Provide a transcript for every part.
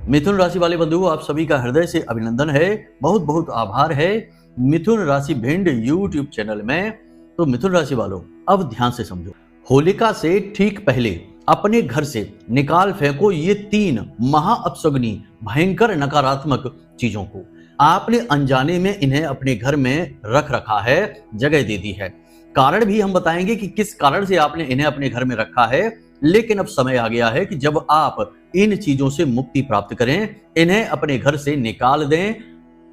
मिथुन राशि वाले बंधुओं, आप सभी का हृदय से अभिनंदन है, बहुत बहुत आभार है मिथुन राशि भिंड यूट्यूब चैनल में। तो मिथुन राशि वालों, अब ध्यान से समझो। होलिका से ठीक पहले अपने घर से निकाल फेंको ये 3 महा अपशगुनी भयंकर नकारात्मक चीजों को। आपने अनजाने में इन्हें अपने घर में रख रखा है, जगह दे दी है। कारण भी हम बताएंगे कि किस कारण से आपने इन्हें अपने घर में रखा है। लेकिन अब समय आ गया है कि जब आप इन चीजों से मुक्ति प्राप्त करें, इन्हें अपने घर से निकाल दें।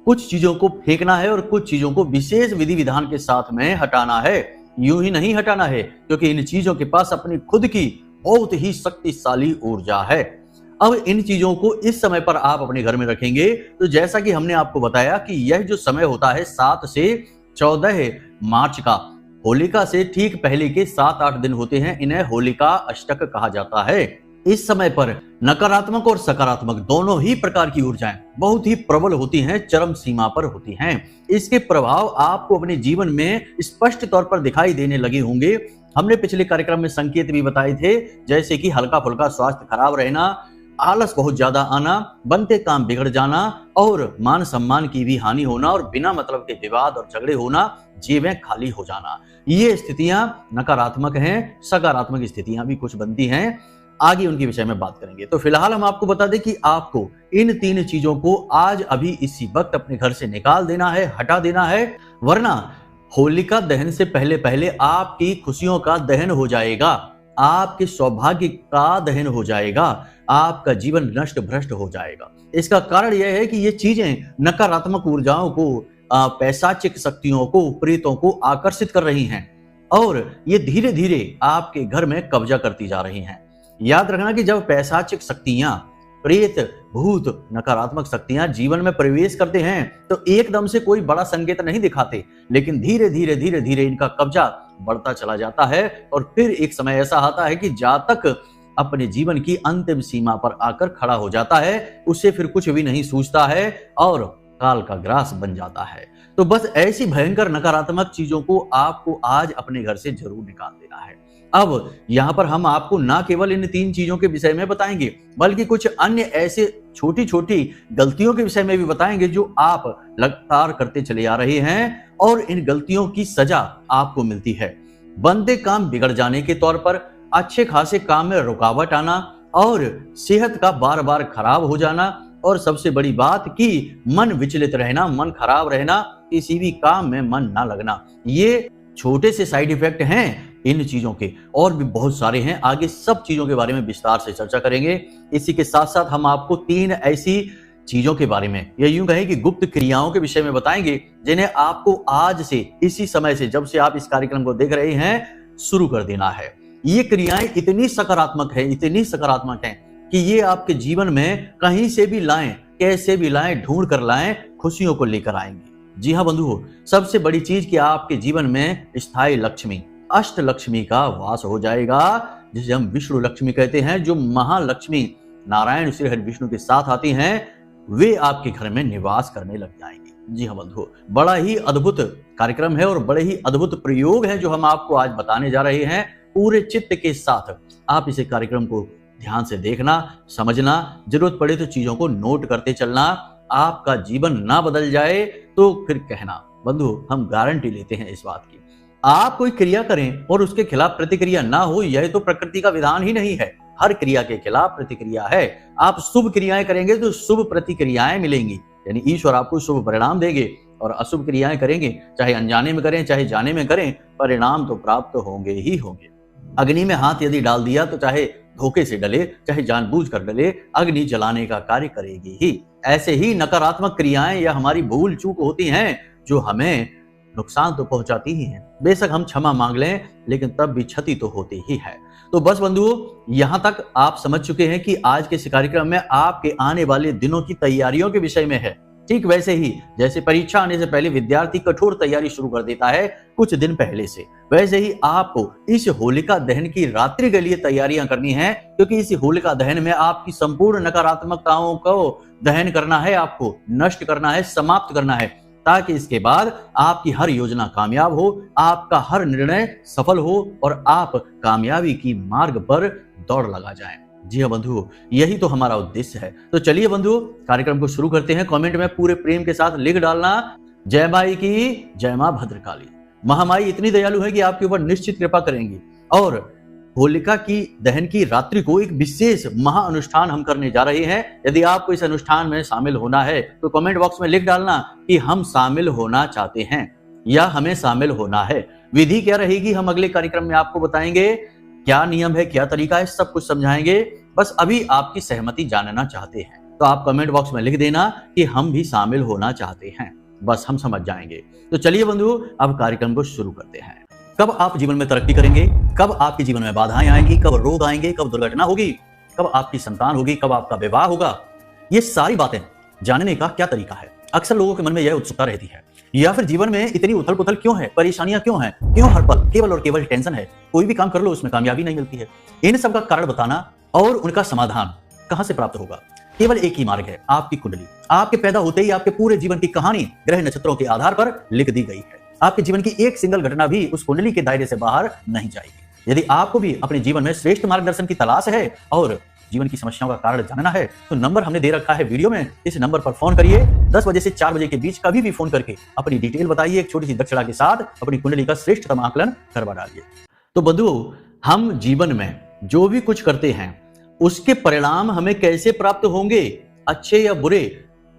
कुछ चीजों को फेंकना है और कुछ चीजों को विशेष विधि विधान के साथ में हटाना है। यूं ही नहीं हटाना है, क्योंकि इन चीजों के पास अपनी खुद की बहुत ही शक्तिशाली ऊर्जा है। अब इन चीजों को इस समय पर आप अपने घर में रखेंगे तो जैसा कि हमने आपको बताया कि यह जो समय होता है 7 से 14 मार्च का, होलिका से ठीक पहले के 7-8 दिन होते हैं, इन्हें होलिका अष्टक कहा जाता है। इस समय पर नकारात्मक और सकारात्मक दोनों ही प्रकार की ऊर्जाएं बहुत ही प्रबल होती हैं, चरम सीमा पर होती हैं। इसके प्रभाव आपको अपने जीवन में स्पष्ट तौर पर दिखाई देने लगे होंगे। हमने पिछले कार्यक्रम में संकेत भी बताए थे, जैसे कि हल्का फुल्का स्वास्थ्य खराब रहना, आलस बहुत ज्यादा आना, बनते काम बिगड़ जाना और मान सम्मान की भी हानि होना और बिना मतलब के विवाद और झगड़े होना, जेबें खाली हो जाना। ये स्थितियां नकारात्मक हैं। सकारात्मक स्थितियां भी कुछ बनती हैं, आगे उनके विषय में बात करेंगे। तो फिलहाल हम आपको बता दें कि आपको इन 3 चीजों को आज अभी इसी वक्त अपने घर से निकाल देना है, हटा देना है, वरना होलिका दहन से पहले पहले आपकी खुशियों का दहन हो जाएगा, आपके सौभाग्य का दहन हो जाएगा, आपका जीवन नष्ट भ्रष्ट हो जाएगा। इसका कारण यह है कि ये चीजें नकारात्मक ऊर्जाओं को, पैशाचिक शक्तियों को, प्रेतों को आकर्षित कर रही हैं और ये धीरे धीरे आपके घर में कब्जा करती जा रही हैं। याद रखना कि जब पैशाचिक शक्तियां, प्रेत, भूत, नकारात्मक शक्तियां जीवन में प्रवेश करते हैं तो एकदम से कोई बड़ा संकेत नहीं दिखाते, लेकिन धीरे धीरे इनका कब्जा बढ़ता चला जाता है और फिर एक समय ऐसा आता है कि जातक अपने जीवन की अंतिम सीमा पर आकर खड़ा हो जाता है, उससे फिर कुछ भी नहीं सूझता है और काल का ग्रास बन जाता है। तो बस ऐसी भयंकर नकारात्मक चीजों को आपको आज अपने घर से जरूर निकाल देना है। अब यहाँ पर हम आपको ना केवल इन 3 चीजों के विषय में बताएंगे, बल्कि कुछ अन्य ऐसे छोटी छोटी गलतियों के विषय में भी बताएंगे जो आप लगातार करते चले आ रहे हैं और इन गलतियों की सजा आपको मिलती है। बनते काम बिगड़ जाने के तौर पर, अच्छे खासे काम में रुकावट आना और सेहत का बार बार खराब हो जाना, और सबसे बड़ी बात कि मन विचलित रहना, मन खराब रहना, किसी भी काम में मन ना लगना। ये छोटे से साइड इफेक्ट हैं इन चीजों के, और भी बहुत सारे हैं। आगे सब चीजों के बारे में विस्तार से चर्चा करेंगे। इसी के साथ साथ हम आपको 3 ऐसी चीजों के बारे में, या यूं कहें कि गुप्त क्रियाओं के विषय में बताएंगे, जिन्हें आपको आज से, इसी समय से, जब से आप इस कार्यक्रम को देख रहे हैं, शुरू कर देना है। ये क्रियाएं इतनी सकारात्मक हैं कि ये आपके जीवन में कहीं से भी लाएं, कैसे भी लाएं, ढूंढ कर लाएं, खुशियों को लेकर आएंगे। जी हाँ बंधुओं, सबसे बड़ी चीज कि आपके जीवन में स्थायी लक्ष्मी, अष्ट लक्ष्मी का वास हो जाएगा, जिसे हम विष्णु लक्ष्मी कहते हैं, जो महालक्ष्मी नारायण श्री हरि विष्णु के साथ आती हैं, वे आपके घर में निवास करने लग जाएंगे। जी हाँ बंधुओं, बड़ा ही अद्भुत कार्यक्रम है और बड़े ही अद्भुत प्रयोग है जो हम आपको आज बताने जा रहे हैं। पूरे चित्त के साथ आप इस कार्यक्रम को ध्यान से देखना, समझना, जरूरत पड़े तो चीजों को नोट करते चलना। आपका जीवन ना बदल जाए तो फिर कहना। बंधु, हम गारंटी लेते हैं इस बात की। आप कोई क्रिया करें और उसके खिलाफ प्रतिक्रिया ना हो, यह तो प्रकृति का विधान ही नहीं है। हर क्रिया के खिलाफ प्रतिक्रिया है। आप शुभ क्रियाएं करेंगे तो शुभ प्रतिक्रियाएं मिलेंगी, यानी ईश्वर आपको शुभ परिणाम देंगे, और अशुभ क्रियाएं करेंगे, चाहे अनजाने में करें चाहे जाने में करें, परिणाम तो प्राप्त होंगे ही होंगे। अग्नि में हाथ यदि डाल दिया तो चाहे धोखे से डले, चाहे जानबूझकर डले, अग्नि जलाने का कार्य करेगी ही। ऐसे ही नकारात्मक क्रियाएं या हमारी भूल चूक होती हैं जो हमें नुकसान तो पहुंचाती ही हैं। बेशक हम क्षमा मांग लें, लेकिन तब भी क्षति तो होती ही है। तो बस बंधुओं, यहां तक आप समझ चुके हैं कि आज के इस कार्यक्रम में आपके आने वाले दिनों की तैयारियों के विषय में है। ठीक वैसे ही जैसे परीक्षा आने से पहले विद्यार्थी कठोर तैयारी शुरू कर देता है कुछ दिन पहले से, वैसे ही आपको इस होलिका दहन की रात्रि के लिए तैयारियां करनी है, क्योंकि इस होलिका दहन में आपकी संपूर्ण नकारात्मकताओं को दहन करना है, आपको नष्ट करना है, समाप्त करना है, ताकि इसके बाद आपकी हर योजना कामयाब हो, आपका हर निर्णय सफल हो और आप कामयाबी की मार्ग पर दौड़ लगा जाएं। जी हाँ बंधु, यही तो हमारा उद्देश्य है। तो चलिए बंधु, कार्यक्रम को शुरू करते हैं। कमेंट में पूरे प्रेम के साथ लिख डालना, जय माई की, जय मां भद्रकाली। महामाई इतनी दयालु है कि आपके ऊपर निश्चित कृपा करेंगी। और होलिका की दहन की रात्रि को एक विशेष महा अनुष्ठान हम करने जा रहे हैं। यदि आपको इस अनुष्ठान में शामिल होना है तो कमेंट बॉक्स में लिख डालना कि हम शामिल होना चाहते हैं या हमें शामिल होना है। विधि क्या रहेगी हम अगले कार्यक्रम में आपको बताएंगे, क्या नियम है, क्या तरीका है, सब कुछ समझाएंगे। बस अभी आपकी सहमति जानना चाहते हैं तो आप कमेंट बॉक्स में लिख देना कि हम भी शामिल होना चाहते हैं, बस हम समझ जाएंगे। तो चलिए बंधु, अब कार्यक्रम को शुरू करते हैं। कब आप जीवन में तरक्की करेंगे, कब आपके जीवन में बाधाएं आएंगी, कब रोग आएंगे, कब दुर्घटना होगी, कब आपकी संतान होगी, कब आपका विवाह होगा, ये सारी बातें जानने का क्या तरीका है। अक्सर लोगों के मन में यह उत्सुकता रहती है। या फिर जीवन में इतनी उथल पुथल क्यों है, परेशानियां क्यों हैं, क्यों हर पल केवल और केवल टेंशन है, कोई भी काम कर लो उसमें कामयाबी नहीं मिलती है। इन सब का कारण बताना और उनका समाधान कहां से प्राप्त होगा, केवल एक ही मार्ग है, आपकी कुंडली। आपके पैदा होते ही आपके पूरे जीवन की कहानी ग्रह नक्षत्रों के आधार पर लिख दी गई है। आपके जीवन की एक सिंगल घटना भी उस कुंडली के दायरे से बाहर नहीं जाएगी। यदि आपको भी अपने जीवन में श्रेष्ठ मार्गदर्शन की तलाश है और जीवन की समस्याओं का कारण जानना है तो नंबर हमने दे रखा है वीडियो में, इस नंबर पर फोन करिए। 10 बजे से 4 बजे के बीच कभी भी फोन करके अपनी डिटेल बताइए, एक छोटी सी दक्षिणा के साथ अपनी कुंडली का श्रेष्ठतम आकलन करवा डालिए। तो बंधुओं, हम जीवन में जो भी कुछ करते हैं उसके परिणाम हमें कैसे प्राप्त होंगे, अच्छे या बुरे?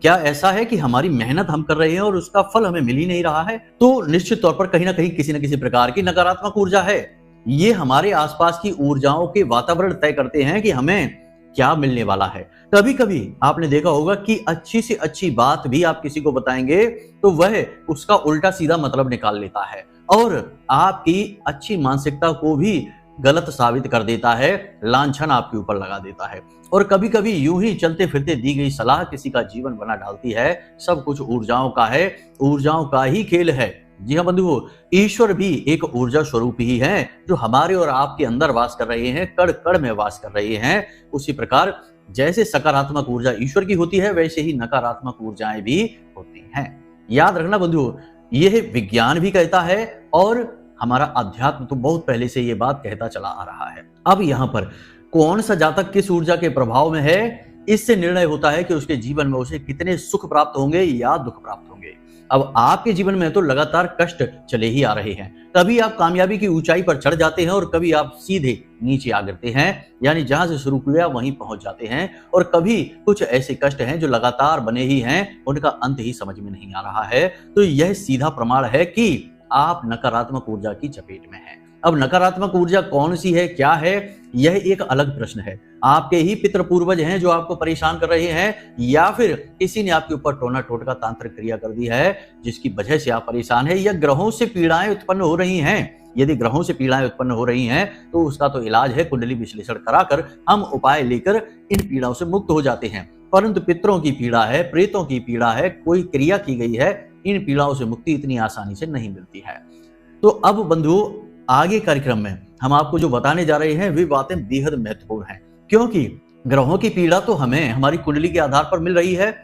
क्या ऐसा है कि हमारी मेहनत हम कर रहे हैं और उसका फल हमें मिल ही नहीं रहा है? तो निश्चित तौर पर कहीं ना कहीं किसी न किसी प्रकार की नकारात्मक ऊर्जा है। ये हमारे आसपास की ऊर्जाओं के वातावरण तय करते हैं कि हमें क्या मिलने वाला है। कभी कभी आपने देखा होगा कि अच्छी से अच्छी बात भी आप किसी को बताएंगे तो वह उसका उल्टा सीधा मतलब निकाल लेता है और आपकी अच्छी मानसिकता को भी गलत साबित कर देता है, लांछन आपके ऊपर लगा देता है। और कभी कभी यूं ही चलते फिरते दी गई सलाह किसी का जीवन बना डालती है। सब कुछ ऊर्जाओं का है, ऊर्जाओं का ही खेल है। जी हाँ बंधुओं, ईश्वर भी एक ऊर्जा स्वरूप ही है जो हमारे और आपके अंदर वास कर रहे हैं, कण कण में वास कर रहे हैं। उसी प्रकार जैसे सकारात्मक ऊर्जा ईश्वर की होती है वैसे ही नकारात्मक ऊर्जाएं भी होती हैं। याद रखना बंधुओं, यह विज्ञान भी कहता है और हमारा अध्यात्म तो बहुत पहले से ये बात कहता चला आ रहा है। अब यहाँ पर कौन सा जातक किस ऊर्जा के प्रभाव में है, इससे निर्णय होता है कि उसके जीवन में उसे कितने सुख प्राप्त होंगे या दुख प्राप्त होंगे। अब आपके जीवन में तो लगातार कष्ट चले ही आ रहे हैं। कभी आप कामयाबी की ऊंचाई पर चढ़ जाते हैं और कभी आप सीधे नीचे आ गिरते हैं, यानी जहां से शुरू किया वहीं पहुंच जाते हैं। और कभी कुछ ऐसे कष्ट हैं जो लगातार बने ही हैं, उनका अंत ही समझ में नहीं आ रहा है। तो यह सीधा प्रमाण है कि आप नकारात्मक ऊर्जा की चपेट में हैं। अब नकारात्मक ऊर्जा कौन सी है, क्या है, यह एक अलग प्रश्न है। आपके ही पितृ पूर्वज हैं जो आपको परेशान कर रहे हैं या फिर किसी ने आपके ऊपर टोना टोटका तांत्रिक क्रिया कर दी है जिसकी वजह से आप परेशान हैं, या ग्रहों से पीड़ाएं उत्पन्न हो रही हैं। यदि ग्रहों से पीड़ाएं उत्पन्न हो रही हैं तो उसका तो इलाज है, कुंडली विश्लेषण कराकर हम उपाय लेकर इन पीड़ाओं से मुक्त हो जाते हैं। परंतु पितरों की पीड़ा है, प्रेतों की पीड़ा है, कोई क्रिया की गई है, इन पीड़ाओं से मुक्ति इतनी आसानी से नहीं मिलती है। तो अब बंधुओं, आगे कार्यक्रम में हम आपको जो बताने जा रहे हैं वे बातें बेहद महत्वपूर्ण हैं, क्योंकि ग्रहों की पीड़ा तो हमें हमारी कुंडली के आधार पर मिल रही है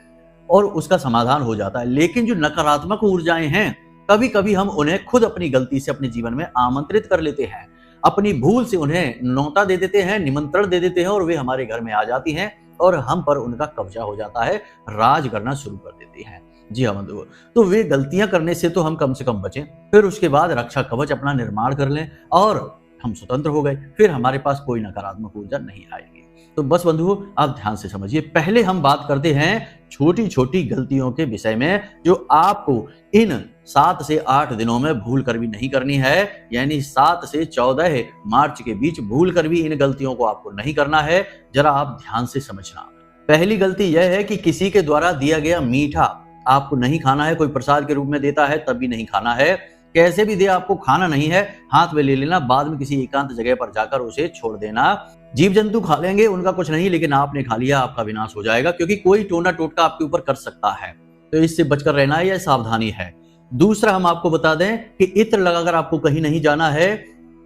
और उसका समाधान हो जाता है। लेकिन जो नकारात्मक ऊर्जाएं हैं, कभी कभी हम उन्हें खुद अपनी गलती से अपने जीवन में आमंत्रित कर लेते हैं, अपनी भूल से उन्हें न्योता दे देते हैं, निमंत्रण दे देते हैं और वे हमारे घर में आ जाती हैं और हम पर उनका कब्जा हो जाता है, राज करना शुरू कर देती हैं। जी हाँ बंधुओं, तो वे गलतियां करने से तो हम कम से कम बचें, फिर उसके बाद रक्षा कवच अपना निर्माण कर लें और हम स्वतंत्र हो गए, फिर हमारे पास कोई नकारात्मक ऊर्जा नहीं आएगी। तो बस बंधुओं, आप ध्यान से समझिए। पहले हम बात करते हैं छोटी छोटी गलतियों के विषय में जो आपको इन 7 से 8 दिनों में भूल कर भी नहीं करनी है, यानी 7 से 14 मार्च के बीच भूल कर भी इन गलतियों को आपको नहीं करना है। जरा आप ध्यान से समझना। पहली गलती यह है कि किसी के द्वारा दिया गया मीठा आपको नहीं खाना है। कोई प्रसाद के रूप में देता है तब भी नहीं खाना है, कैसे भी दे आपको खाना नहीं है, हाथ में ले लेना, बाद में किसी एकांत जगह पर जाकर उसे छोड़ देना। जीव जंतु खा लेंगे, उनका कुछ नहीं, लेकिन आपने खा लिया, आपका विनाश हो जाएगा, क्योंकि कोई टोना टोटका आपके ऊपर कर सकता है। तो इससे बचकर रहना है, यह सावधानी है। दूसरा हम आपको बता दें कि इत्र लगाकर आपको कहीं नहीं जाना है।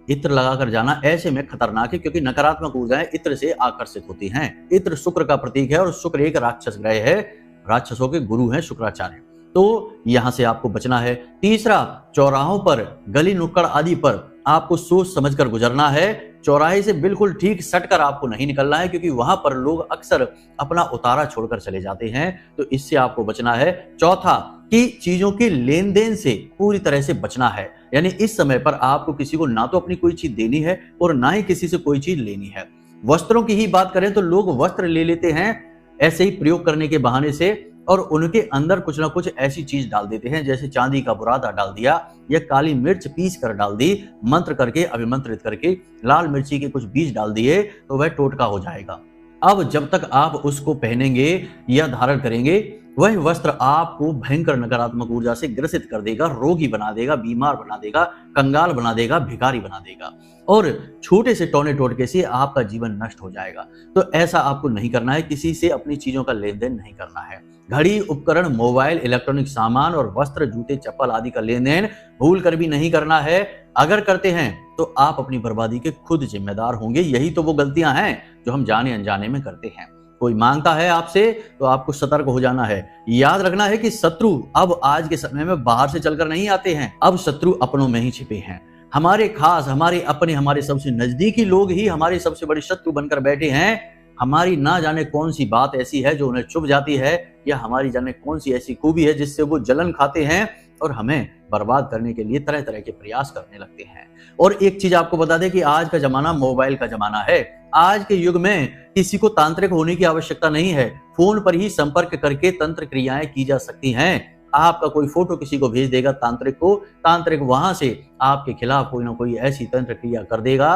इत्र लगाकर जाना ऐसे में खतरनाक है, क्योंकि नकारात्मक ऊर्जाएं इत्र से आकर्षित होती हैं। इत्र शुक्र का प्रतीक है और शुक्र एक राक्षस ग्रह है, राक्षसों के गुरु हैं शुक्राचार्य, तो यहां से आपको बचना है। तीसरा, चौराहों पर, गली नुक्कड़ आदि पर आपको सोच समझकर गुजरना है। चौराहे से बिल्कुल ठीक सटकर आपको नहीं निकलना है, क्योंकि वहां पर लोग अक्सर अपना उतारा छोड़कर चले जाते हैं, तो इससे आपको बचना है। चौथा, कि चीजों के लेन देन से पूरी तरह से बचना है, यानी इस समय पर आपको किसी को ना तो अपनी कोई चीज देनी है और ना ही किसी से कोई चीज लेनी है। वस्त्रों की ही बात करें तो लोग वस्त्र ले लेते हैं ऐसे ही प्रयोग करने के बहाने से, और उनके अंदर कुछ ना कुछ ऐसी चीज डाल देते हैं, जैसे चांदी का बुरादा डाल दिया या काली मिर्च पीस कर डाल दी, मंत्र करके अभिमंत्रित करके लाल मिर्ची के कुछ बीज डाल दिए, तो वह टोटका हो जाएगा। अब जब तक आप उसको पहनेंगे या धारण करेंगे, वह वस्त्र आपको भयंकर नकारात्मक ऊर्जा से ग्रसित कर देगा, रोगी बना देगा, बीमार बना देगा, कंगाल बना देगा, भिखारी बना देगा, और छोटे से टौने टोटके से आपका जीवन नष्ट हो जाएगा। तो ऐसा आपको नहीं करना है, किसी से अपनी चीजों का लेन देन नहीं करना है। घड़ी, उपकरण, मोबाइल, इलेक्ट्रॉनिक सामान और वस्त्र, जूते, चप्पल आदि का लेन देन भूल कर भी नहीं करना है। अगर करते हैं तो आप अपनी बर्बादी के खुद जिम्मेदार होंगे। यही तो वो गलतियां हैं जो हम जाने अनजाने में करते हैं। कोई मांगता है आपसे तो आपको सतर्क हो जाना है। याद रखना है कि शत्रु अब आज के समय में बाहर से चलकर नहीं आते हैं, अब शत्रु अपनों में ही छिपे हैं। हमारे खास, हमारे अपने, हमारे सबसे नजदीकी लोग ही हमारे सबसे बड़े शत्रु बनकर बैठे हैं। हमारी ना जाने कौन सी बात ऐसी है जो उन्हें चुभ जाती है, या हमारी जाने कौन सी ऐसी खूबी है जिससे वो जलन खाते हैं और हमें बर्बाद करने के लिए तरह तरह के प्रयास करने लगते हैं। और एक चीज आपको बता दें कि आज का जमाना मोबाइल का जमाना है। आज के युग में किसी को तांत्रिक होने की आवश्यकता नहीं है, फोन पर ही संपर्क करके तंत्र क्रियाएं की जा सकती हैं। आपका कोई फोटो किसी को भेज देगा तांत्रिक को, तांत्रिक वहां से आपके खिलाफ कोई ना कोई ऐसी तंत्र क्रिया कर देगा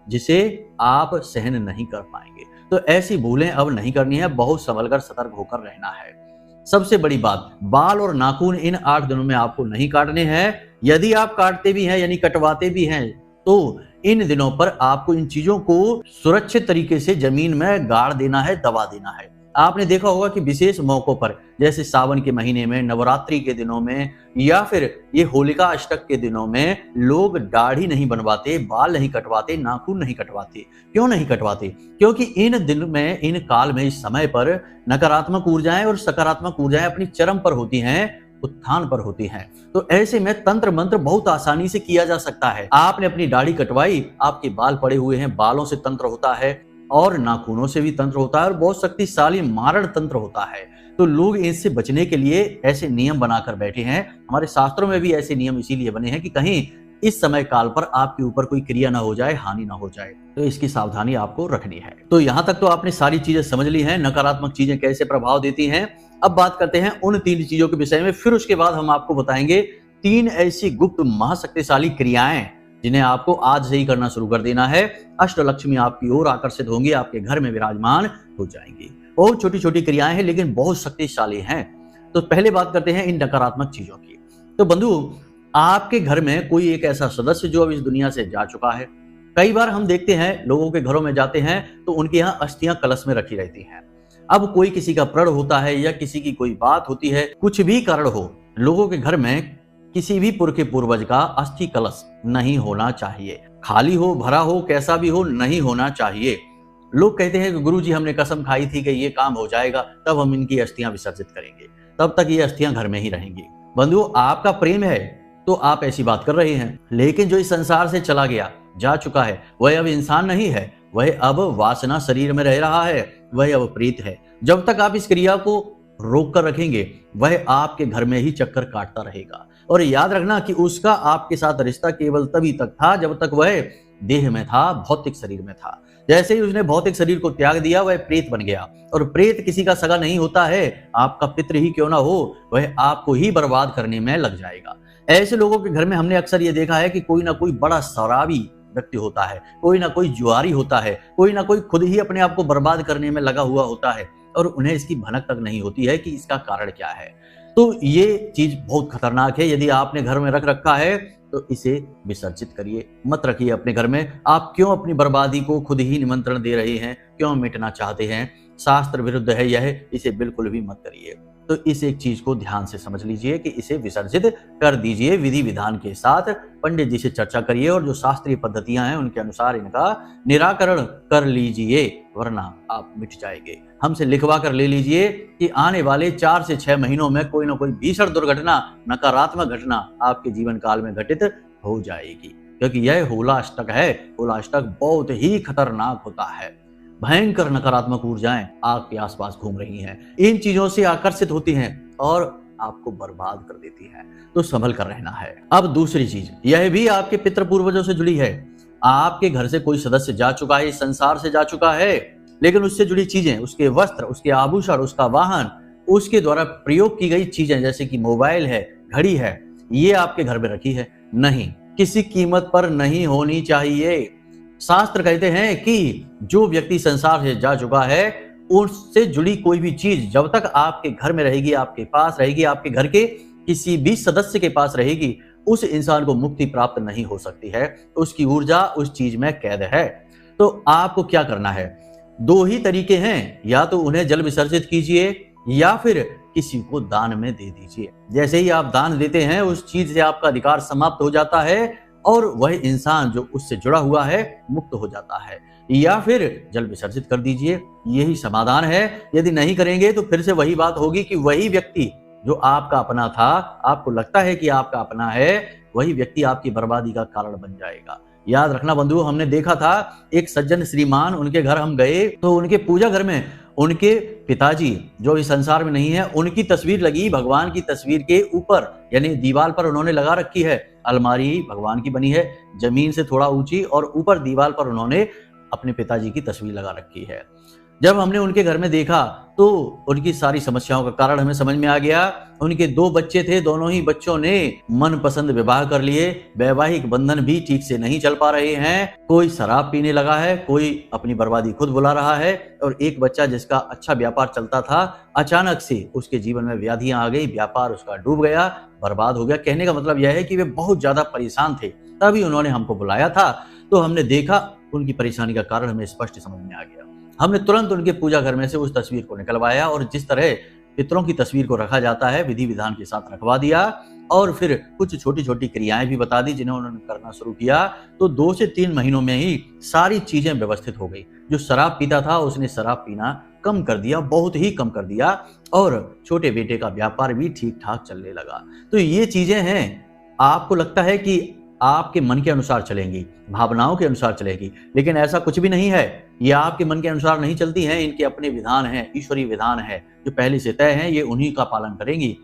जिसे आप सहन नहीं कर पाएंगे। तो ऐसी भूलें अब नहीं करनी है, बहुत संभलकर सतर्क होकर रहना है। सबसे बड़ी बात, बाल और नाखून इन 8 दिनों में आपको नहीं काटने हैं। यदि आप काटते भी हैं यानी कटवाते भी हैं, तो इन दिनों पर आपको इन चीजों को सुरक्षित तरीके से जमीन में गाड़ देना है, दबा देना है। आपने देखा होगा कि विशेष मौकों पर, जैसे सावन के महीने में, नवरात्रि के दिनों में, या फिर ये होलिका अष्टक के दिनों में, लोग दाढ़ी नहीं बनवाते, बाल नहीं कटवाते, नाखून नहीं कटवाते। क्यों नहीं कटवाते? क्योंकि इन दिन में, इन काल में, इस समय पर नकारात्मक ऊर्जाएं और सकारात्मक ऊर्जाएं अपनी चरम पर होती हैं, उत्थान पर होती हैं। तो ऐसे में तंत्र मंत्र बहुत आसानी से किया जा सकता है। आपने अपनी दाढ़ी कटवाई, आपके बाल पड़े हुए हैं, बालों से तंत्र होता है और नाखूनों से भी तंत्र होता है, और बहुत शक्तिशाली मारण तंत्र होता है। तो लोग इससे बचने के लिए ऐसे नियम बनाकर बैठे हैं। हमारे शास्त्रों में भी ऐसे नियम इसीलिए बने हैं कि कहीं इस समय काल पर आपके ऊपर कोई क्रिया ना हो जाए, हानि ना हो जाए, तो इसकी सावधानी आपको रखनी है। तो यहाँ तक तो आपने सारी चीजें समझ ली हैं, नकारात्मक चीजें कैसे प्रभाव देती हैं। अब बात करते हैं उन 3 चीजों के विषय में। फिर उसके बाद हम आपको बताएंगे 3 ऐसी गुप्त महाशक्तिशाली क्रियाएं जिन्हें आपको आज से ही करना शुरू कर देना है। अष्टलक्ष्मी आपकी ओर आकर्षित होंगी, आपके घर में विराजमान हो जाएंगी। बहुत छोटी छोटी क्रियाएं हैं लेकिन बहुत शक्तिशाली हैं। तो पहले बात करते हैं इन नकारात्मक चीजों की। तो बंधु, आपके घर में कोई एक ऐसा सदस्य जो अब इस दुनिया से जा चुका है। कई बार हम देखते हैं लोगों के घरों में जाते हैं तो उनके यहाँ अस्थियां कलश में रखी रहती हैं। अब कोई किसी का प्रण होता है या किसी की कोई बात होती है, कुछ भी कारण हो, लोगों के घर में किसी भी पुरखे पूर्वज का अस्थि कलश नहीं होना चाहिए। खाली हो, भरा हो, कैसा भी हो, नहीं होना चाहिए। लोग कहते हैं कि गुरुजी हमने कसम खाई थी कि ये काम हो जाएगा, तब हम इनकी अस्थियां विसर्जित करेंगे, तब तक ये अस्थियां घर में ही रहेंगी। बंधु, आपका प्रेम है तो आप ऐसी बात कर रहे हैं, लेकिन जो इस संसार से चला गया, जा चुका है, वह अब इंसान नहीं है, वह अब वासना शरीर में रह रहा है, वह अब प्रेत है। जब तक आप इस क्रिया को रोक कर रखेंगे, वह आपके घर में ही चक्कर काटता रहेगा। और याद रखना कि उसका आपके साथ रिश्ता केवल तभी तक था जब तक वह देह में था, भौतिक शरीर में था। जैसे ही उसने भौतिक शरीर को त्याग दिया, वह प्रेत बन गया। और प्रेत किसी का सगा नहीं होता है, आपका पितृ ही क्यों ना हो, वह आपको ही बर्बाद करने में लग जाएगा। ऐसे लोगों के घर में हमने अक्सर ये देखा है कि कोई ना कोई बड़ा शराबी व्यक्ति होता है, कोई ना कोई जुआरी होता है, कोई ना कोई खुद ही अपने आप को बर्बाद करने में लगा हुआ होता है, और उन्हें इसकी भनक तक नहीं होती है कि इसका कारण क्या है। तो ये चीज बहुत खतरनाक है। यदि आपने घर में रख रखा है तो इसे विसर्जित करिए, मत रखिए अपने घर में। आप क्यों अपनी बर्बादी को खुद ही निमंत्रण दे रहे हैं, क्यों मिटना चाहते हैं? शास्त्र विरुद्ध है यह, इसे बिल्कुल भी मत करिए। तो इस एक चीज को ध्यान से समझ लीजिए कि इसे विसर्जित कर दीजिए। विधि विधान के साथ पंडित जी से चर्चा करिए और जो शास्त्रीय पद्धतियां हैं उनके अनुसार इनका निराकरण कर लीजिए, वरना आप मिट जाएंगे। हमसे लिखवा कर ले लीजिए कि आने वाले 4 से 6 महीनों में कोई ना कोई भीषण दुर्घटना, नकारात्मक घटना आपके जीवन काल में घटित हो जाएगी। क्योंकि यह होलाष्टक है। होलाष्टक बहुत ही खतरनाक होता है। भयंकर नकारात्मक ऊर्जाएं आपके आसपास घूम रही हैं, इन चीजों से आकर्षित होती हैं और आपको बर्बाद कर देती हैं। तो संभल कर रहना है। अब दूसरी चीज, यह भी आपके पितृ पूर्वजों से जुड़ी है। आपके घर से कोई सदस्य जा चुका है, इस संसार से जा चुका है, लेकिन उससे जुड़ी चीजें, उसके वस्त्र, उसके आभूषण, उसका वाहन, उसके द्वारा प्रयोग की गई चीजें जैसे कि मोबाइल है, घड़ी है, ये आपके घर में रखी है नहीं, किसी कीमत पर नहीं होनी चाहिए। शास्त्र कहते हैं कि जो व्यक्ति संसार से जा चुका है, उससे जुड़ी कोई भी चीज जब तक आपके घर में रहेगी, आपके पास रहेगी, आपके घर के किसी भी सदस्य के पास रहेगी, उस इंसान को मुक्ति प्राप्त नहीं हो सकती है। उसकी ऊर्जा उस चीज में कैद है। तो आपको क्या करना है? दो ही तरीके हैं, या तो उन्हें जल विसर्जित कीजिए या फिर किसी को दान में दे दीजिए। जैसे ही आप दान देते हैं, उस चीज से आपका अधिकार समाप्त हो जाता है और वह इंसान जो उससे जुड़ा हुआ है मुक्त हो जाता है। या फिर जल विसर्जित कर दीजिए, यही समाधान है। यदि नहीं करेंगे तो फिर से वही बात होगी कि वही व्यक्ति जो आपका अपना था, आपको लगता है कि आपका अपना है, वही व्यक्ति आपकी बर्बादी का कारण बन जाएगा। याद रखना बंधु, हमने देखा था एक सज्जन श्रीमान, उनके घर हम गए तो उनके पूजा घर में उनके पिताजी जो इस संसार में नहीं है, उनकी तस्वीर लगी भगवान की तस्वीर के ऊपर, यानी दीवार पर उन्होंने लगा रखी है। अलमारी भगवान की बनी है, जमीन से थोड़ा ऊंची, और ऊपर दीवार पर उन्होंने अपने पिताजी की तस्वीर लगा रखी है। जब हमने उनके घर में देखा तो उनकी सारी समस्याओं का कारण हमें समझ में आ गया। उनके 2 बच्चे थे, दोनों ही बच्चों ने मनपसंद विवाह कर लिए, वैवाहिक बंधन भी ठीक से नहीं चल पा रहे हैं। कोई शराब पीने लगा है, कोई अपनी बर्बादी खुद बुला रहा है, और एक बच्चा जिसका अच्छा व्यापार चलता था, अचानक से उसके जीवन में व्याधियां आ गई, व्यापार उसका डूब गया, बर्बाद हो गया। कहने का मतलब यह है कि वे बहुत ज्यादा परेशान थे। तभी उन्होंने हमको बुलाया था, तो हमने देखा उनकी परेशानी का कारण हमें स्पष्ट समझ में आ गया। हमने तुरंत उनके पूजा घर में से उस तस्वीर को निकलवाया और जिस तरह पितरों की तस्वीर को रखा जाता है, विधि विधान के साथ रखवा दिया, और फिर कुछ छोटी छोटी क्रियाएं भी बता दी जिन्हें उन्होंने करना शुरू किया। तो 2 से 3 महीनों में ही सारी चीजें व्यवस्थित हो गई। जो शराब पीता था उसने शराब पीना कम कर दिया, बहुत ही कम कर दिया, और छोटे बेटे का व्यापार भी ठीक ठाक चलने लगा। तो ये चीजें हैं, आपको लगता है कि आपके मन के अनुसार चलेंगी, भावनाओं के अनुसार चलेगी, लेकिन ऐसा कुछ भी नहीं है। ये आपके मन के अनुसार नहीं चलती हैं, इनके अपने विधान हैं, ईश्वरीय विधान है जो पहले से तय हैं, ये उन्हीं का पालन करेंगी।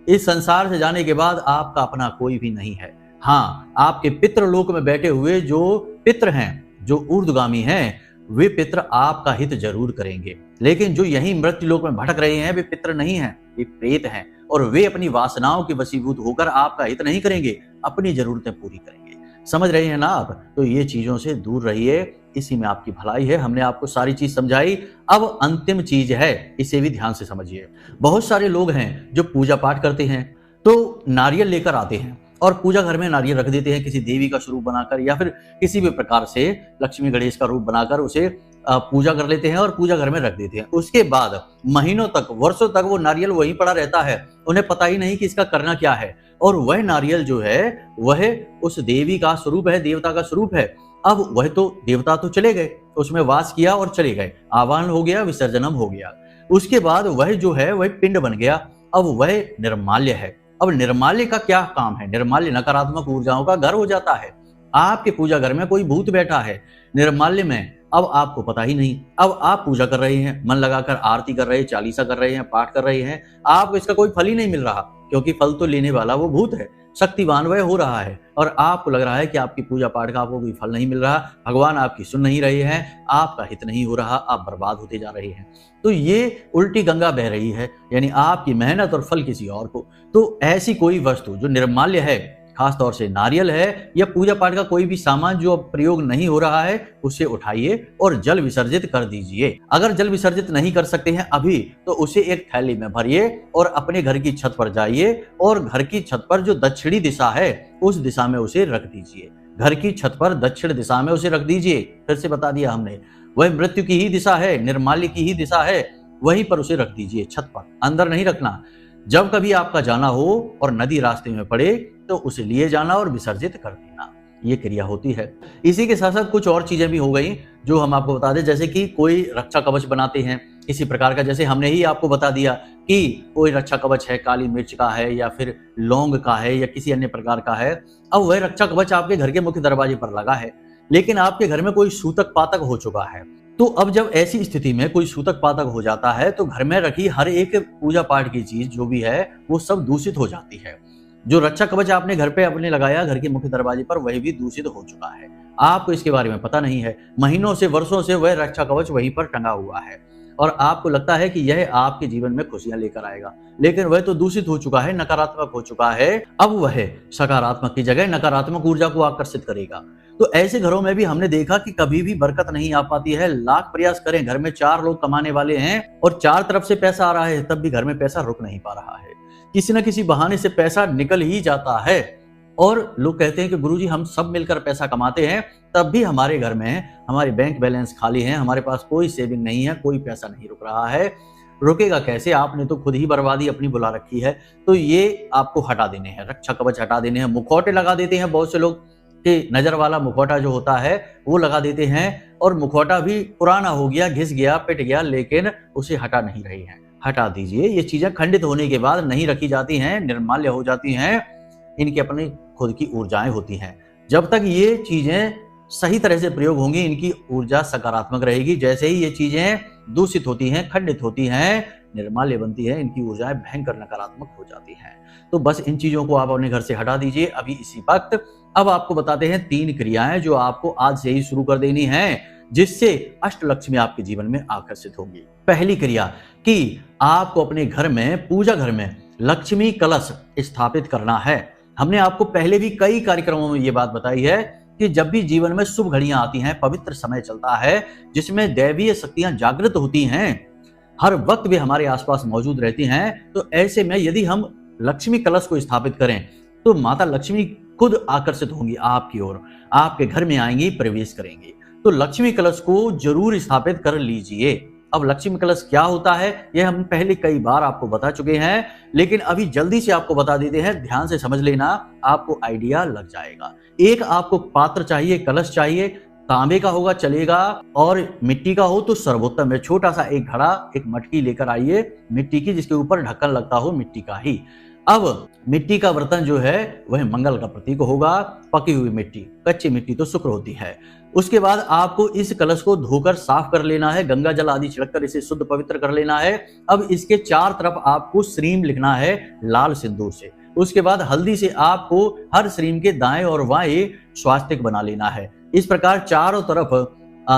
इस संसार से जाने के बाद आपका अपना कोई भी नहीं है। हाँ, आपके पितृलोक में बैठे हुए जो पितृ हैं, जो ऊर्ध्वगामी हैं, वे पितृ आपका हित जरूर करेंगे, लेकिन जो यही मृत्यु लोक में भटक रहे हैं, वे पितृ नहीं हैं, वे प्रेत हैं, और वे अपनी वासनाओं के वशीभूत होकर आपका हित नहीं करेंगे, अपनी जरूरतें पूरी करेंगे। समझ रहे हैं ना आप? तो ये चीजों से दूर रहिए, इसी में आपकी भलाई है। हमने आपको सारी चीज समझाई। अब अंतिम चीज है, इसे भी ध्यान से समझिए। बहुत सारे लोग हैं जो पूजा पाठ करते हैं, तो नारियल लेकर आते हैं और पूजा घर में नारियल रख देते हैं, किसी देवी का स्वरूप बनाकर या फिर किसी भी प्रकार से लक्ष्मी गणेश का रूप बनाकर उसे पूजा कर लेते हैं और पूजा घर में रख देते हैं। उसके बाद महीनों तक, वर्षों तक वो नारियल वहीं पड़ा रहता है, उन्हें पता ही नहीं कि इसका करना क्या है। और वह नारियल जो है वह उस देवी का स्वरूप है, देवता का स्वरूप है। अब वह तो देवता तो चले गए, उसमें वास किया और चले गए, आवाहन हो गया, विसर्जनम हो गया। उसके बाद वह जो है वह पिंड बन गया। अब वह निर्माल्य है। अब निर्माल्य का क्या काम है? निर्माल्य नकारात्मक ऊर्जाओं का घर हो जाता है। आपके पूजा घर में कोई भूत बैठा है निर्माल्य में, अब आपको पता ही नहीं। अब आप पूजा कर रहे हैं, मन लगाकर आरती कर रहे हैं, चालीसा कर रहे हैं, पाठ कर रहे हैं, आपको इसका कोई फल ही नहीं मिल रहा, क्योंकि फल तो लेने वाला वो भूत है, शक्तिवान वह हो रहा है, और आपको लग रहा है कि आपकी पूजा पाठ का आपको कोई फल नहीं मिल रहा, भगवान आपकी सुन नहीं रहे हैं, आपका हित नहीं हो रहा, आप बर्बाद होते जा रहे हैं। तो ये उल्टी गंगा बह रही है, यानी आपकी मेहनत और फल किसी और को। तो ऐसी कोई वस्तु जो निर्माल्य है, खासतौर से नारियल है या पूजा पाठ का कोई भी सामान जो अब प्रयोग नहीं हो रहा है, उसे उठाइए और जल विसर्जित कर दीजिए। अगर जल विसर्जित नहीं कर सकते हैं अभी, तो उसे एक थैली में भरिए और अपने घर की छत पर जाइए और घर की छत पर जो दक्षिणी दिशा है उस दिशा में उसे रख दीजिए। घर की छत पर दक्षिण दिशा में उसे रख दीजिए। फिर से बता दिया हमने, वह मृत्यु की ही दिशा है, निर्माल्य की ही दिशा है, वहीं पर उसे रख दीजिए, छत पर, अंदर नहीं रखना। जब कभी आपका जाना हो और नदी रास्ते में पड़े तो उसे लिए जाना और विसर्जित कर देना, ये क्रिया होती है। इसी के साथ साथ कुछ और चीजें भी हो गई जो हम आपको बता दें, जैसे कि कोई रक्षा कवच बनाते हैं किसी प्रकार का, जैसे हमने ही आपको बता दिया कि कोई रक्षा कवच है, काली मिर्च का है या फिर लौंग का है या किसी अन्य प्रकार का है। अब वह रक्षा कवच आपके घर के मुख्य दरवाजे पर लगा है, लेकिन आपके घर में कोई सूतक पातक हो चुका है। तो अब जब ऐसी स्थिति में कोई सूतक पातक हो जाता है तो घर में रखी हर एक पूजा पाठ की चीज जो भी है वो सब दूषित हो जाती है। जो रक्षा कवच आपने घर पे अपने लगाया घर के मुख्य दरवाजे पर, वही भी दूषित हो चुका है। आपको इसके बारे में पता नहीं है, महीनों से वर्षों से वह रक्षा कवच वहीं पर टंगा हुआ है और आपको लगता है कि यह आपके जीवन में खुशियां लेकर आएगा, लेकिन वह तो दूषित हो चुका है, नकारात्मक हो चुका है। अब वह सकारात्मक की जगह नकारात्मक ऊर्जा को आकर्षित करेगा। तो ऐसे घरों में भी हमने देखा कि कभी भी बरकत नहीं आ पाती है। लाख प्रयास करें, घर में 4 लोग कमाने वाले हैं और 4 तरफ से पैसा आ रहा है, तब भी घर में पैसा रुक नहीं पा रहा है। किसी न किसी बहाने से पैसा निकल ही जाता है और लोग कहते हैं कि गुरुजी हम सब मिलकर पैसा कमाते हैं, तब भी हमारे घर में हमारे बैंक बैलेंस खाली है, हमारे पास कोई सेविंग नहीं है, कोई पैसा नहीं रुक रहा है। रुकेगा कैसे? आपने तो खुद ही बर्बादी अपनी बुला रखी है। तो ये आपको हटा देने हैं, रक्षा कवच हटा देने हैं। मुखौटे लगा देते हैं बहुत से लोग कि नजर वाला मुखौटा जो होता है वो लगा देते हैं और मुखौटा भी पुराना हो गया, घिस गया, पिट गया, लेकिन उसे हटा नहीं रही है। हटा दीजिए। ये चीजें खंडित होने के बाद नहीं रखी जाती हैं, निर्माल्य हो जाती हैं, इनकी अपनी खुद की ऊर्जाएं होती हैं। जब तक ये चीजें सही तरह से प्रयोग होंगी, इनकी ऊर्जा सकारात्मक रहेगी। जैसे ही ये चीजें दूषित होती हैं, खंडित होती हैं, निर्माल्य बनती है, इनकी ऊर्जाएं भयंकर नकारात्मक हो जाती हैं। तो बस इन चीजों को आप अपने घर से हटा दीजिए अभी इसी वक्त। अब आपको बताते हैं 3 क्रियाएं जो आपको आज से ही शुरू कर देनी है, जिससे अष्टलक्ष्मी आपके जीवन में आकर्षित होगी। पहली क्रिया कि आपको अपने घर में, पूजा घर में लक्ष्मी कलश स्थापित करना है। हमने आपको पहले भी कई कार्यक्रमों में ये बात बताई है कि जब भी जीवन में शुभ घड़ियां आती हैं, पवित्र समय चलता है जिसमें दैवीय शक्तियां जागृत होती हैं, हर वक्त वे हमारे आसपास मौजूद रहती हैं, तो ऐसे में यदि हम लक्ष्मी कलश को स्थापित करें तो माता लक्ष्मी खुद आकर्षित होंगी आपकी ओर, आपके घर में आएंगी, प्रवेश करेंगी। तो लक्ष्मी कलश को जरूर स्थापित कर लीजिए। अब लक्ष्मी कलश क्या होता है यह हम पहले कई बार आपको बता चुके हैं, लेकिन अभी जल्दी से आपको बता देते हैं, ध्यान से समझ लेना, आपको आइडिया लग जाएगा। एक आपको पात्र चाहिए, कलश चाहिए, तांबे का होगा चलेगा और मिट्टी का हो तो सर्वोत्तम है। छोटा सा एक घड़ा, एक मटकी लेकर आइए मिट्टी की, जिसके ऊपर ढक्कन लगता हो मिट्टी का ही। अब मिट्टी का बर्तन जो है वह मंगल का प्रतीक होगा। पकी हुई मिट्टी, कच्ची मिट्टी तो शुक्र होती है। उसके बाद आपको इस कलश को धोकर साफ कर लेना है, गंगा जल आदि छिड़ककर इसे शुद्ध पवित्र कर लेना है। अब इसके 4 तरफ आपको श्रीम लिखना है लाल सिंदूर से। उसके बाद हल्दी से आपको हर श्रीम के दाएं और बाएं स्वास्तिक बना लेना है। इस प्रकार चारों तरफ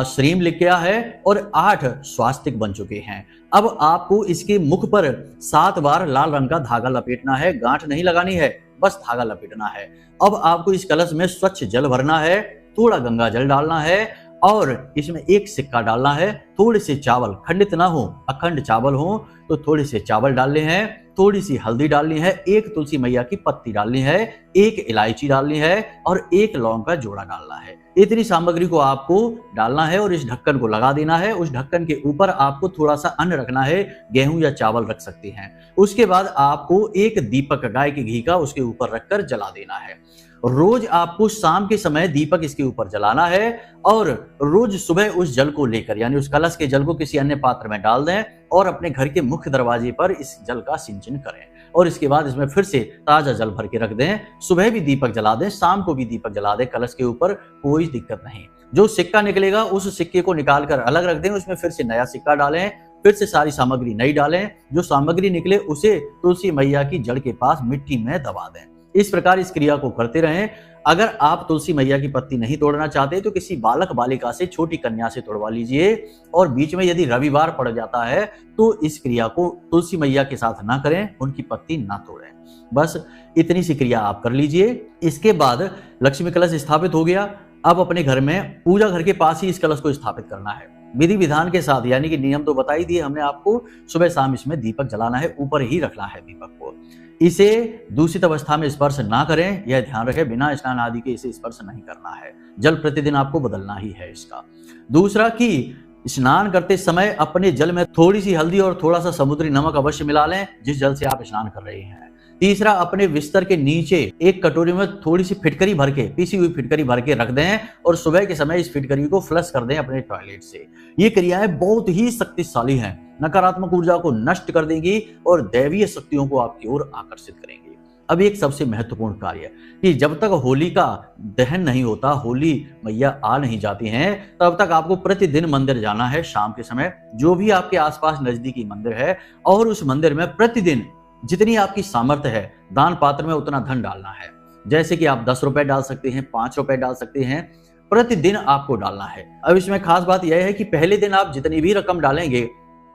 श्रीम लिख गया है और 8 स्वास्तिक बन चुके हैं। अब आपको इसके मुख पर 7 बार लाल रंग का धागा लपेटना है, गांठ नहीं लगानी है, बस धागा लपेटना है। अब आपको इस कलश में स्वच्छ जल भरना है, थोड़ा गंगा जल डालना है और इसमें एक सिक्का डालना है। थोड़े से चावल, खंडित ना हो, अखंड चावल हो तो थोड़े से चावल डालने हैं, थोड़ी सी हल्दी डालनी है, एक तुलसी मैया की पत्ती डालनी है, एक इलायची डालनी है और एक लौंग का जोड़ा डालना है। इतनी सामग्री को आपको डालना है और इस ढक्कन को लगा देना है। उस ढक्कन के ऊपर आपको थोड़ा सा अन्न रखना है, गेहूं या चावल रख सकते हैं। उसके बाद आपको एक दीपक गाय के घी का उसके ऊपर रखकर जला देना है। रोज आपको शाम के समय दीपक इसके ऊपर जलाना है और रोज सुबह उस जल को लेकर, यानी उस कलश के जल को किसी अन्य पात्र में डाल दें और अपने घर के मुख्य दरवाजे पर इस जल का सिंचन करें और इसके बाद इसमें फिर से ताजा जल भर के रख दें। सुबह भी दीपक जला दें, शाम को भी दीपक जला दें, कलश के ऊपर कोई दिक्कत नहीं। जो सिक्का निकलेगा उस सिक्के को निकाल कर अलग रख दें, उसमें फिर से नया सिक्का डालें, फिर से सारी सामग्री नई डालें। जो सामग्री निकले उसे तुलसी मैया की जड़ के पास मिट्टी में दबा दें। इस प्रकार इस क्रिया को करते रहें। अगर आप तुलसी मैया की पत्ती नहीं तोड़ना चाहते तो किसी बालक बालिका से, छोटी कन्या से तोड़वा लीजिए और बीच में यदि रविवार पड़ जाता है तो इस क्रिया को तुलसी मैया के साथ ना करें, उनकी पत्ती ना तोड़ें। बस इतनी सी क्रिया आप कर लीजिए। इसके बाद लक्ष्मी कलश स्थापित हो गया। अब अपने घर में, पूजा घर के पास ही इस कलश को स्थापित करना है विधि विधान के साथ, यानी कि नियम तो बता ही दिए हमने आपको। सुबह शाम इसमें दीपक जलाना है, ऊपर ही रखना है दीपक को। इसे दूषित अवस्था में स्पर्श ना करें, यह ध्यान रखें, बिना स्नान आदि के इसे स्पर्श नहीं करना है। जल प्रतिदिन आपको बदलना ही है इसका। दूसरा कि स्नान करते समय अपने जल में थोड़ी सी हल्दी और थोड़ा सा समुद्री नमक अवश्य मिला लें, जिस जल से आप स्नान कर रहे हैं। तीसरा, अपने बिस्तर के नीचे एक कटोरी में थोड़ी सी फिटकरी भर के, पीसी हुई फिटकरी भर के रख दें और सुबह के समय इस फिटकरी को फ्लश कर दें अपने टॉयलेट से। ये क्रियाएं बहुत ही शक्तिशाली हैं। नकारात्मक ऊर्जा को नष्ट कर देंगी और दैवीय शक्तियों को आपकी ओर आकर्षित करेंगी। अब एक सबसे महत्वपूर्ण कार्य कि जब तक होली का दहन नहीं होता, होली मैया आ नहीं जाती हैं, तब तक आपको प्रतिदिन मंदिर जाना है शाम के समय, जो भी आपके आसपास नजदीकी मंदिर है, और उस मंदिर में प्रतिदिन जितनी आपकी सामर्थ्य है दान पात्र में उतना धन डालना है। जैसे कि आप 10 रुपए डाल सकते हैं, 5 रुपए डाल सकते हैं, प्रतिदिन आपको डालना है। अब इसमें खास बात यह है कि पहले दिन आप जितनी भी रकम डालेंगे,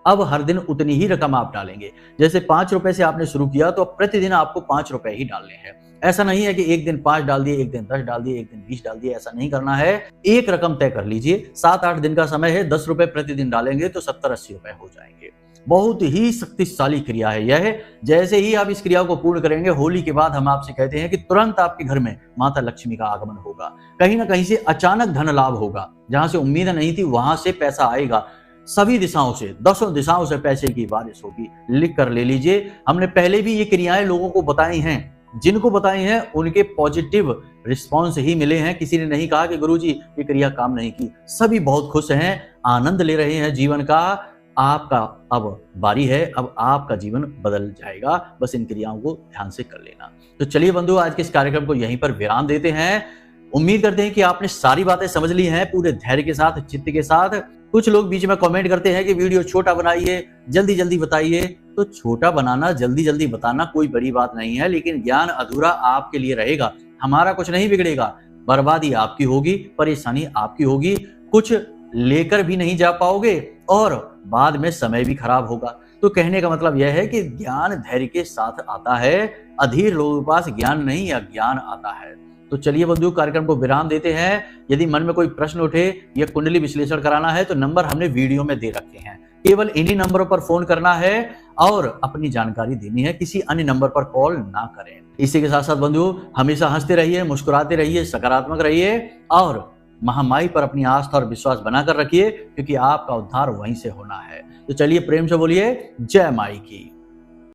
अब हर दिन उतनी ही रकम आप डालेंगे। जैसे 5 रुपए से आपने शुरू किया तो प्रतिदिन आपको 5 रुपए ही डालने हैं। ऐसा नहीं है कि एक दिन 5 डाल दिए, एक दिन 10 डाल दिए, एक दिन 20 डाल दिए, ऐसा नहीं करना है। एक रकम तय कर लीजिए, 7-8 दिन का समय है, 10 रुपए प्रतिदिन डालेंगे तो 70-80 रुपए हो जाएंगे। बहुत ही शक्तिशाली क्रिया है यह। जैसे ही आप इस क्रिया को पूर्ण करेंगे, होली के बाद हम आपसे कहते हैं कि तुरंत आपके घर में माता लक्ष्मी का आगमन होगा। कहीं ना कहीं से अचानक धन लाभ होगा, जहां से उम्मीद नहीं थी वहां से पैसा आएगा। सभी दिशाओं से, 10 दिशाओं से पैसे की बारिश होगी। लिख कर ले लीजिए। हमने पहले भी ये क्रियाएं लोगों को बताई हैं, जिनको बताई हैं उनके पॉजिटिव रिस्पॉन्स ही मिले हैं। किसी ने नहीं कहा कि गुरुजी ये क्रिया काम नहीं की। सभी बहुत खुश हैं, आनंद ले रहे हैं जीवन का। आपका अब बारी है, अब आपका जीवन बदल जाएगा। बस इन क्रियाओं को ध्यान से कर लेना। तो चलिए बंधु, आज के इस कार्यक्रम को यहीं पर विराम देते हैं। उम्मीद करते हैं कि आपने सारी बातें समझ ली हैं, पूरे धैर्य के साथ, चित्त के साथ। कुछ लोग बीच में कमेंट करते हैं कि वीडियो छोटा बनाइए, जल्दी जल्दी बताइए। तो छोटा बनाना, जल्दी जल्दी बताना कोई बड़ी बात नहीं है, लेकिन ज्ञान अधूरा आपके लिए रहेगा। हमारा कुछ नहीं बिगड़ेगा, बर्बादी आपकी होगी, परेशानी आपकी होगी, कुछ लेकर भी नहीं जा पाओगे और बाद में समय भी खराब होगा। तो कहने का मतलब यह है कि ज्ञान धैर्य के साथ आता है। अधीर लोगों के पास ज्ञान नहीं, अज्ञान आता है। तो चलिए बंधु, कार्यक्रम को विराम देते हैं। यदि मन में कोई प्रश्न उठे या कुंडली विश्लेषण कराना है तो नंबर हमने वीडियो में दे रखे हैं। केवल इन्हीं नंबरों पर फोन करना है और अपनी जानकारी देनी है, किसी अन्य नंबर पर कॉल ना करें। इसी के साथ साथ बंधु, हमेशा हंसते रहिए, मुस्कुराते रहिए, सकारात्मक रहिए और महामाई पर अपनी आस्था और विश्वास बनाकर रखिए, क्योंकि आपका उद्धार वहीं से होना है। तो चलिए प्रेम से बोलिए जय माई की।